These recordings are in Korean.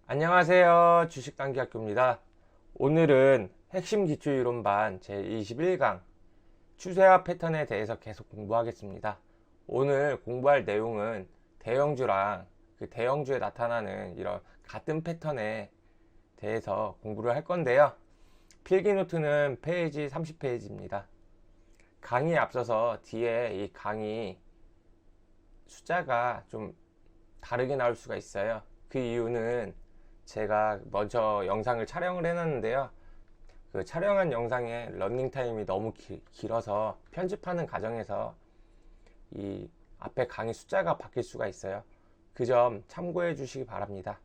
안녕하세요. 주식단기학교입니다. 오늘은 핵심 기초이론반 제21강 추세와 패턴에 대해서 계속 공부하겠습니다. 오늘 공부할 내용은 대형주랑 그 대형주에 나타나는 이런 같은 패턴에 대해서 공부를 할 건데요. 필기노트는 페이지 30페이지입니다. 강의에 앞서서 뒤에 이 강의 숫자가 좀 다르게 나올 수가 있어요. 그 이유는 제가 먼저 영상을 촬영을 해놨는데요. 그 촬영한 영상의 러닝타임이 너무 길어서 편집하는 과정에서 이 앞에 강의 숫자가 바뀔 수가 있어요. 그 점 참고해 주시기 바랍니다.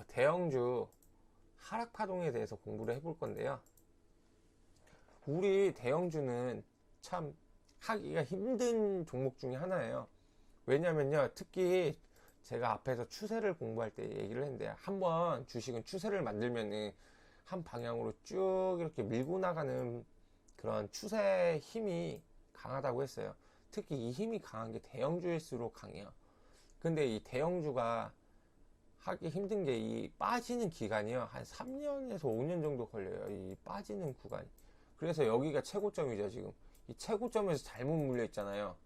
대형주 하락 파동에 대해서 공부를 해볼 건데요. 우리 대형주는 참 하기가 힘든 종목 중에 하나예요. 왜냐면요, 특히 제가 앞에서 추세를 공부할 때 얘기를 했는데, 한번 주식은 추세를 만들면은 한 방향으로 쭉 이렇게 밀고 나가는 그런 추세의 힘이 강하다고 했어요. 특히 이 힘이 강한 게 대형주일수록 강해요. 근데 이 대형주가 하기 힘든 게 이 빠지는 기간이요, 한 3년에서 5년 정도 걸려요. 이 빠지는 구간이. 그래서 여기가 최고점이죠. 지금 이 최고점에서 잘못 물려 있잖아요.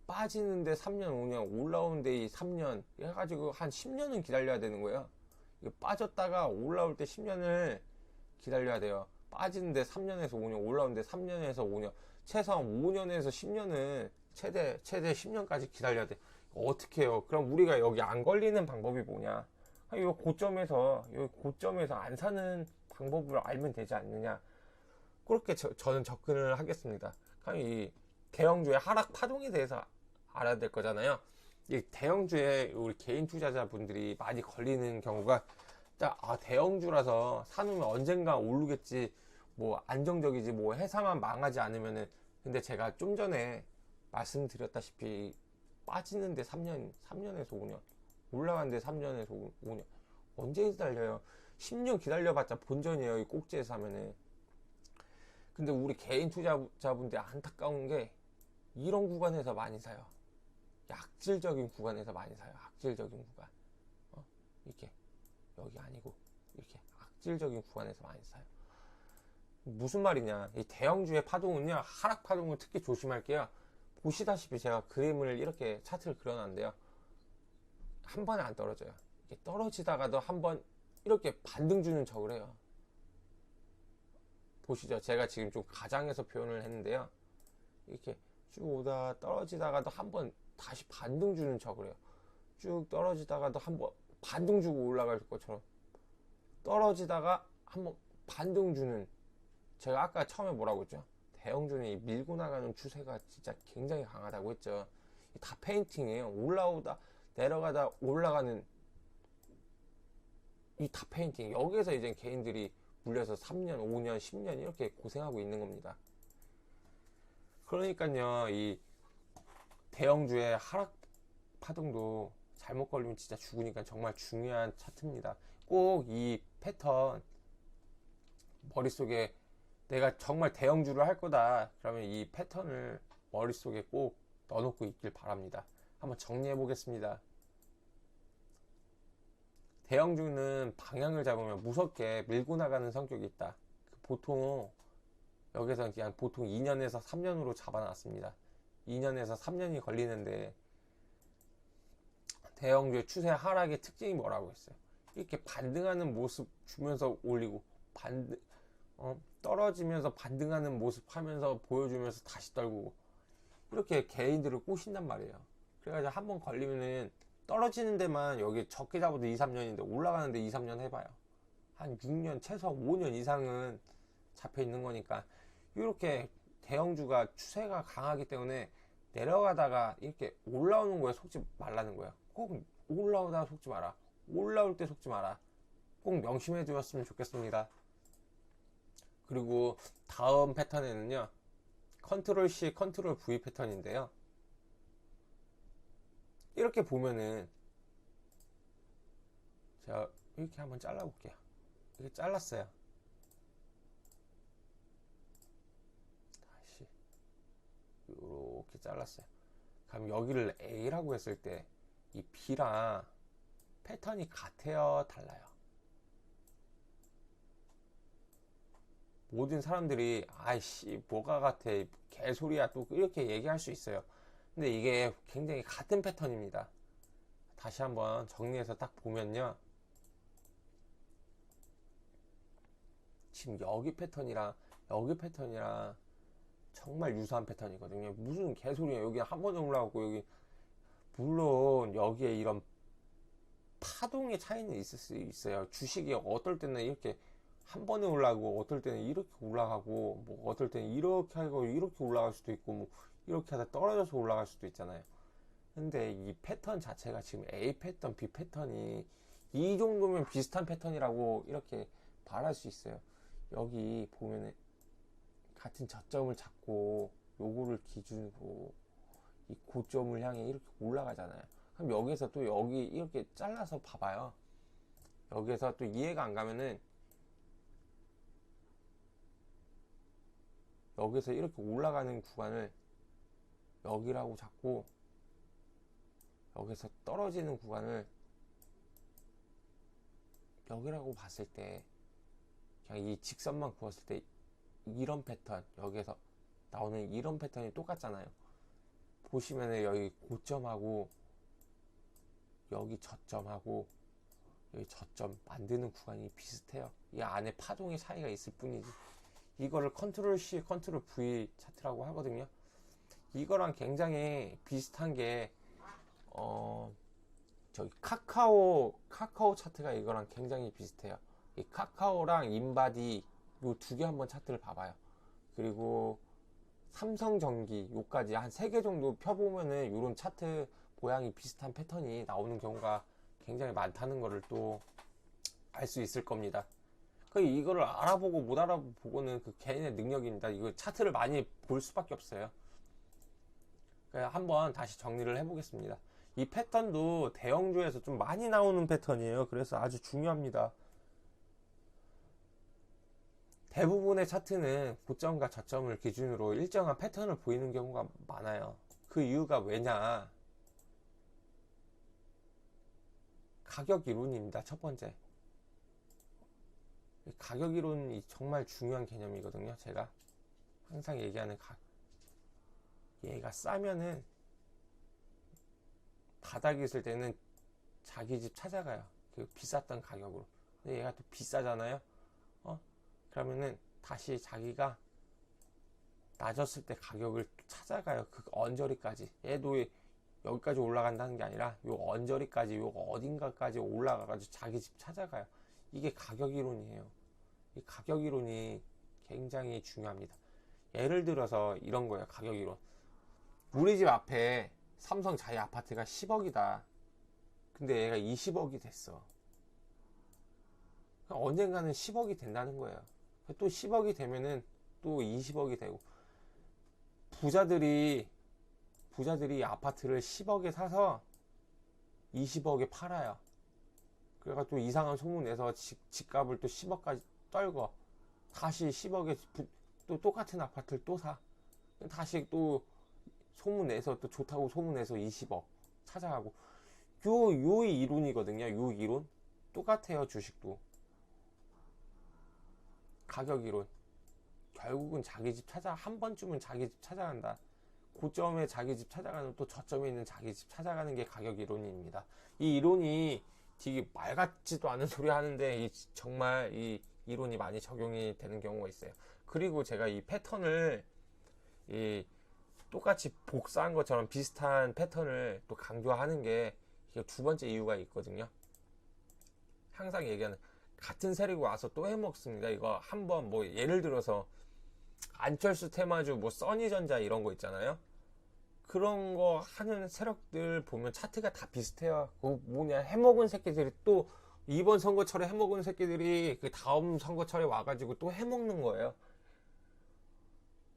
빠지는데 3년, 5년, 올라오는데 이 3년 해가지고 한 10년은 기다려야 되는 거예요. 이거 빠졌다가 올라올 때 10년을 기다려야 돼요. 빠지는데 3년에서 5년, 올라오는데 3년에서 5년, 최소한 5년에서 10년은 최대 10년까지 기다려야 돼. 어떻게 해요? 그럼 우리가 여기 안 걸리는 방법이 뭐냐? 이 고점에서 안 사는 방법을 알면 되지 않느냐? 그렇게 저는 접근을 하겠습니다. 그럼 이 대형주의 하락 파동에 대해서 알아야 될 거잖아요. 이 대형주에 우리 개인 투자자분들이 많이 걸리는 경우가 대형주라서 사놓으면 언젠가 오르겠지, 뭐 안정적이지, 뭐 회사만 망하지 않으면은. 근데 제가 좀 전에 말씀드렸다시피 빠지는데 3년에서 5년, 올라가는데 3년에서 5년, 언제 기다려요? 10년 기다려봤자 본전이에요, 이 꼭지에서 하면은. 근데 우리 개인 투자자분들 안타까운 게 이런 구간에서 많이 사요. 약질적인 구간에서 많이 사요. 악질적인 구간. 이렇게 여기 아니고 이렇게 악질적인 구간에서 많이 사요. 무슨 말이냐? 이 대형주의 파동은요, 하락 파동을 특히 조심할게요. 보시다시피 제가 그림을 이렇게 차트를 그려놨는데요, 한 번에 안 떨어져요. 이렇게 떨어지다가도 한 번 이렇게 반등 주는 척을 해요. 보시죠. 제가 지금 좀 가장해서 표현을 했는데요, 이렇게 쭉 오다 떨어지다가도 한 번 다시 반등 주는 척을 해요. 쭉 떨어지다가도 한 번 반등 주고 올라갈 것처럼, 떨어지다가 한 번 반등 주는. 제가 아까 처음에 뭐라고 했죠? 대형주는 밀고 나가는 추세가 진짜 굉장히 강하다고 했죠. 다 페인팅이에요. 올라오다 내려가다 올라가는 이 다 페인팅. 여기에서 이제 개인들이 물려서 3년, 5년, 10년 이렇게 고생하고 있는 겁니다. 그러니까요, 이 대형주의 하락 파동도 잘못 걸리면 진짜 죽으니까 정말 중요한 차트입니다. 꼭 이 패턴 머릿속에, 내가 정말 대형주를 할 거다 그러면 이 패턴을 머릿속에 꼭 넣어놓고 있길 바랍니다. 한번 정리해 보겠습니다. 대형주는 방향을 잡으면 무섭게 밀고 나가는 성격이 있다. 보통 여기서 그냥 보통 2년에서 3년으로 잡아놨습니다. 2년에서 3년이 걸리는데, 대형주의 추세 하락의 특징이 뭐라고 했어요? 이렇게 반등하는 모습 주면서 올리고, 떨어지면서 반등하는 모습 하면서 보여주면서 다시 떨구고, 이렇게 개인들을 꼬신단 말이에요. 그래가지고 한번 걸리면은 떨어지는 데만 여기 적게 잡아도 2, 3년인데 올라가는데 2, 3년 해봐요. 한 6년, 최소한 5년 이상은 잡혀 있는 거니까. 이렇게 대형주가 추세가 강하기 때문에 내려가다가 이렇게 올라오는 거에 속지 말라는 거예요. 꼭 올라오다가 속지 마라. 올라올 때 속지 마라. 꼭 명심해 주셨으면 좋겠습니다. 그리고 다음 패턴에는요, 컨트롤 C, 컨트롤 V 패턴인데요, 이렇게 보면은 제가 이렇게 한번 잘라볼게요. 이렇게 잘랐어요. 다시 이렇게 잘랐어요. 그럼 여기를 A라고 했을 때 이 B랑 패턴이 같아요, 달라요? 모든 사람들이 아이씨 뭐가 같아 개소리야 또 이렇게 얘기할 수 있어요. 근데 이게 굉장히 같은 패턴입니다. 다시 한번 정리해서 딱 보면요, 지금 여기 패턴이랑 정말 유사한 패턴이거든요. 무슨 개소리야. 여기 한 번에 올라가고 여기, 물론 여기에 이런 파동의 차이는 있을 수 있어요. 주식이 어떨 때는 이렇게 한 번에 올라가고 어떨 때는 이렇게 올라가고 뭐 어떨 때는 이렇게 하고 이렇게 올라갈 수도 있고 뭐 이렇게 하다 떨어져서 올라갈 수도 있잖아요. 근데 이 패턴 자체가 지금 A 패턴, B 패턴이 이 정도면 비슷한 패턴이라고 이렇게 말할 수 있어요. 여기 보면은 같은 저점을 잡고 요거를 기준으로 이 고점을 향해 이렇게 올라가잖아요. 그럼 여기서 또 여기 이렇게 잘라서 봐봐요. 여기서 또 이해가 안 가면은 여기서 이렇게 올라가는 구간을 여기라고 잡고 여기서 떨어지는 구간을 여기라고 봤을 때 그냥 이 직선만 그었을 때 이런 패턴, 여기에서 나오는 이런 패턴이 똑같잖아요. 보시면은 여기 고점하고 여기 저점하고 여기 저점 만드는 구간이 비슷해요. 이 안에 파동의 차이가 있을 뿐이지. 이거를 컨트롤 C, 컨트롤 V 차트라고 하거든요. 이거랑 굉장히 비슷한 게 저기 카카오 차트가 이거랑 굉장히 비슷해요. 이 카카오랑 인바디 요 두 개 한번 차트를 봐봐요. 그리고 삼성전기 요까지 한 3개 정도 펴보면은 요런 차트 모양이 비슷한 패턴이 나오는 경우가 굉장히 많다는 거를 또 알 수 있을 겁니다. 그 이거를 알아보고 못 알아보고는 그 개인의 능력입니다. 이거 차트를 많이 볼 수밖에 없어요. 한번 다시 정리를 해보겠습니다. 이 패턴도 대형주에서 좀 많이 나오는 패턴이에요. 그래서 아주 중요합니다. 대부분의 차트는 고점과 저점을 기준으로 일정한 패턴을 보이는 경우가 많아요. 그 이유가 왜냐? 가격 이론입니다. 첫 번째. 가격 이론이 정말 중요한 개념이거든요. 제가 항상 얘기하는 얘가 싸면은 바닥에 있을 때는 자기 집 찾아가요. 그 비쌌던 가격으로. 근데 얘가 또 비싸잖아요. 그러면은 다시 자기가 낮았을 때 가격을 찾아가요. 그 언저리까지. 얘도 여기까지 올라간다는 게 아니라 요 언저리까지, 요 어딘가까지 올라가가지고 자기 집 찾아가요. 이게 가격 이론이에요. 이 가격 이론이 굉장히 중요합니다. 예를 들어서 이런 거예요. 가격 이론. 우리 집 앞에 삼성 자이 아파트가 10억이다. 근데 얘가 20억이 됐어. 언젠가는 10억이 된다는 거예요. 또 10억이 되면은 또 20억이 되고, 부자들이 아파트를 10억에 사서 20억에 팔아요. 그래가 또 이상한 소문내서 집값을 또 10억까지 떨고 다시 10억에 또 똑같은 아파트를 또 사. 다시 또 소문내서 또 좋다고 소문내서 20억 찾아가고. 요 이론이거든요. 요 이론 똑같아요. 주식도 가격 이론. 결국은 자기 집 한 번쯤은 자기 집 찾아간다. 고점에 자기 집 찾아가는, 또 저점에 있는 자기 집 찾아가는 게 가격 이론입니다. 이 이론이 되게 말 같지도 않은 소리 하는데 정말 이 이론이 많이 적용이 되는 경우가 있어요. 그리고 제가 이 패턴을 똑같이 복사한 것처럼 비슷한 패턴을 또 강조하는 게 두 번째 이유가 있거든요. 항상 얘기하는, 같은 세력이 와서 또 해먹습니다. 이거 한번 뭐 예를 들어서 안철수 테마주, 뭐 써니전자 이런 거 있잖아요. 그런 거 하는 세력들 보면 차트가 다 비슷해요. 그 뭐냐, 해먹은 새끼들이 또 이번 선거철에 해먹은 새끼들이 그 다음 선거철에 와가지고 또 해먹는 거예요.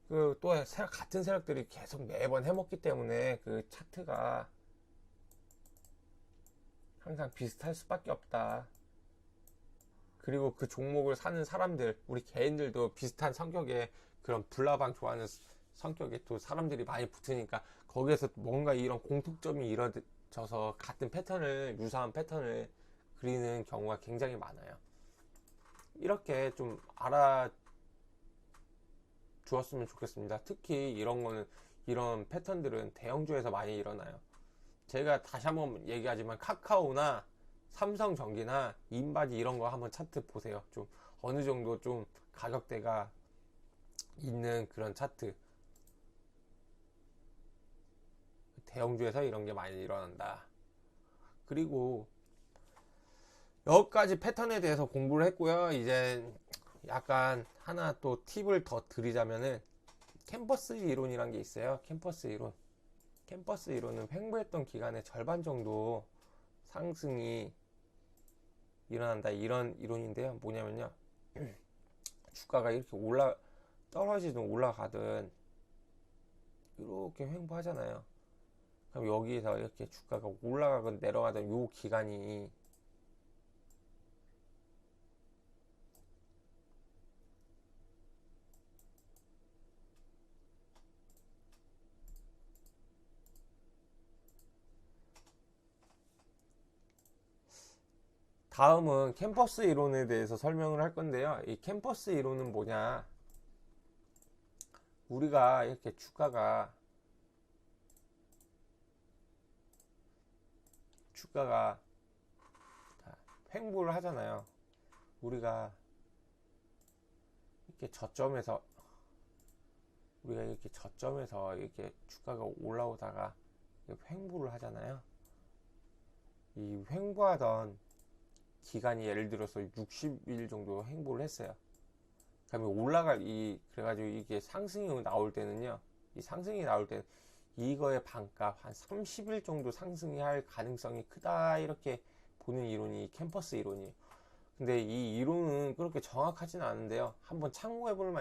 그 또 같은 세력들이 계속 매번 해먹기 때문에 그 차트가 항상 비슷할 수밖에 없다. 그리고 그 종목을 사는 사람들, 우리 개인들도 비슷한 성격의 그런 불나방 좋아하는 성격의 또 사람들이 많이 붙으니까 거기에서 뭔가 이런 공통점이 이루어져서 같은 패턴을, 유사한 패턴을 그리는 경우가 굉장히 많아요. 이렇게 좀 알아주었으면 좋겠습니다. 특히 이런 거는, 이런 패턴들은 대형주에서 많이 일어나요. 제가 다시 한번 얘기하지만 카카오나 삼성전기나 인바디 이런 거 한번 차트 보세요. 좀 어느 정도 좀 가격대가 있는 그런 차트. 대형주에서 이런 게 많이 일어난다. 그리고 여기까지 패턴에 대해서 공부를 했고요. 이제 약간 하나 또 팁을 더 드리자면은 캠퍼스 이론이란 게 있어요. 캠퍼스 이론. 캠퍼스 이론은 횡보했던 기간의 절반 정도 상승이 일어난다, 이런 이론인데요. 뭐냐면요, 주가가 이렇게 떨어지든 올라가든 이렇게 횡보하잖아요. 그럼 여기에서 이렇게 주가가 올라가든 내려가든 요 기간이 다음은 캠퍼스 이론에 대해서 설명을 할 건데요. 이 캠퍼스 이론은 뭐냐, 우리가 이렇게 주가가 횡보를 하잖아요. 우리가 이렇게 저점에서 이렇게 주가가 올라오다가 횡보를 하잖아요. 이 횡보하던 기간이 예를 들어서 60일 정도 횡보를 했어요. 그러면 그래가지고 이게 상승이 나올 때는요, 이 상승이 나올 때는 이거의 반값 한 30일 정도 상승이 할 가능성이 크다, 이렇게 보는 이론이 캠퍼스 이론이에요. 근데 이 이론은 그렇게 정확하진 않은데요, 한번 참고해볼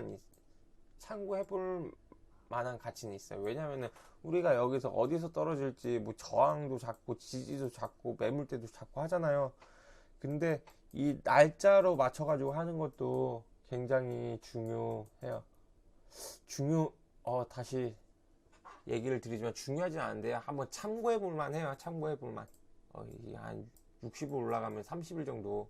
만한 가치는 있어요. 왜냐면은 우리가 여기서 어디서 떨어질지 뭐 저항도 잡고 지지도 잡고 매물대도 잡고 하잖아요. 근데 이 날짜로 맞춰가지고 하는 것도 굉장히 중요해요. 다시 얘기를 드리지만 중요하진 않은데요. 한번 참고해볼 만해요. 참고해볼 만. 이게 한 60일 올라가면 30일 정도.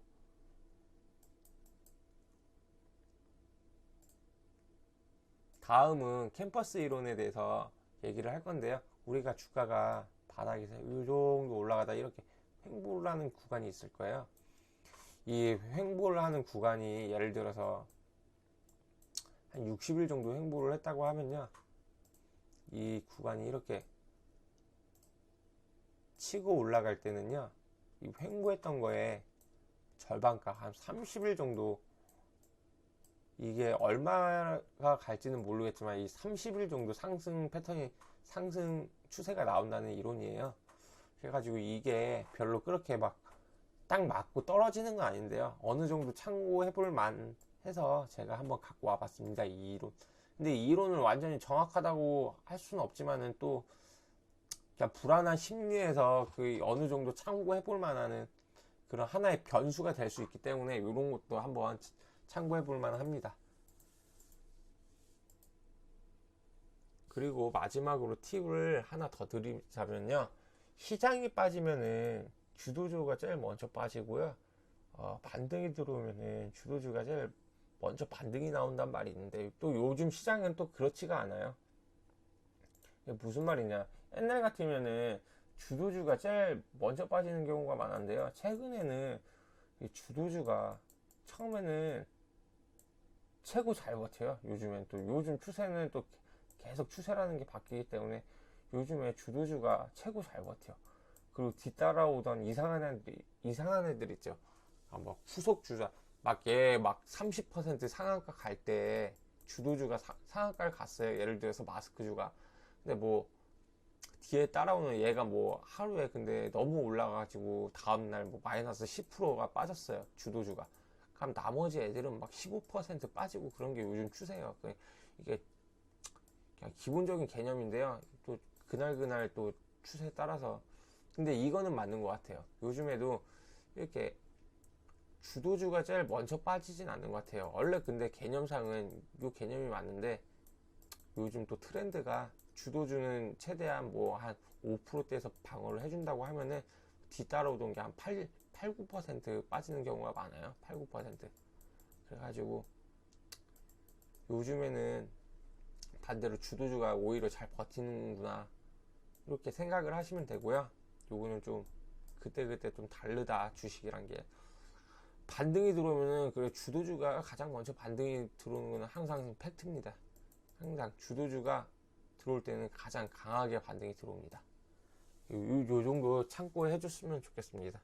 다음은 캠퍼스 이론에 대해서 얘기를 할 건데요. 우리가 주가가 바닥에서 이 정도 올라가다 이렇게 횡보를 하는 구간이 있을 거예요. 이 횡보를 하는 구간이 예를 들어서 한 60일 정도 횡보를 했다고 하면요, 이 구간이 이렇게 치고 올라갈 때는요, 이 횡보했던 거에 절반값 한 30일 정도, 이게 얼마가 갈지는 모르겠지만 이 30일 정도 상승 추세가 나온다는 이론이에요. 그래가지고 이게 별로 그렇게 막 딱 맞고 떨어지는 건 아닌데요, 어느 정도 참고해볼 만 해서 제가 한번 갖고 와봤습니다, 이 이론. 근데 이 이론을 완전히 정확하다고 할 수는 없지만은 또 그냥 불안한 심리에서 그 어느 정도 참고해볼 만한 그런 하나의 변수가 될 수 있기 때문에 이런 것도 한번 참고해볼 만합니다. 그리고 마지막으로 팁을 하나 더 드리자면요, 시장이 빠지면은 주도주가 제일 먼저 빠지고요, 반등이 들어오면은 주도주가 제일 먼저 반등이 나온단 말이 있는데, 또 요즘 시장은 또 그렇지가 않아요. 무슨 말이냐, 옛날 같으면은 주도주가 제일 먼저 빠지는 경우가 많은데요, 최근에는 이 주도주가 처음에는 최고 잘 버텨요. 요즘엔 또 요즘 추세는 또 계속 추세라는 게 바뀌기 때문에 요즘에 주도주가 최고 잘 버텨. 그리고 뒤따라오던 이상한 애들 있죠. 뭐 후속 주자 막 30% 상한가 갈 때 주도주가 상한가를 갔어요. 예를 들어서 마스크주가. 근데 뭐 뒤에 따라오는 얘가 뭐 하루에 근데 너무 올라가지고 다음날 뭐 마이너스 10%가 빠졌어요, 주도주가. 그럼 나머지 애들은 막 15% 빠지고 그런 게 요즘 추세예요. 이게 그냥 기본적인 개념인데요, 또 그날 또 추세에 따라서. 근데 이거는 맞는 것 같아요. 요즘에도 이렇게 주도주가 제일 먼저 빠지진 않는 것 같아요. 원래 근데 개념상은 요 개념이 맞는데, 요즘 또 트렌드가 주도주는 최대한 뭐 한 5%대에서 방어를 해준다고 하면은 뒤따라오던 게 한 8, 9% 빠지는 경우가 많아요. 8, 9%. 그래가지고 요즘에는 반대로 주도주가 오히려 잘 버티는구나, 이렇게 생각을 하시면 되고요. 요거는 좀 그때그때 좀 다르다. 주식이란 게 반등이 들어오면은 그 주도주가 가장 먼저 반등이 들어오는 거는 항상 팩트입니다. 항상 주도주가 들어올 때는 가장 강하게 반등이 들어옵니다. 요 정도 참고해 줬으면 좋겠습니다.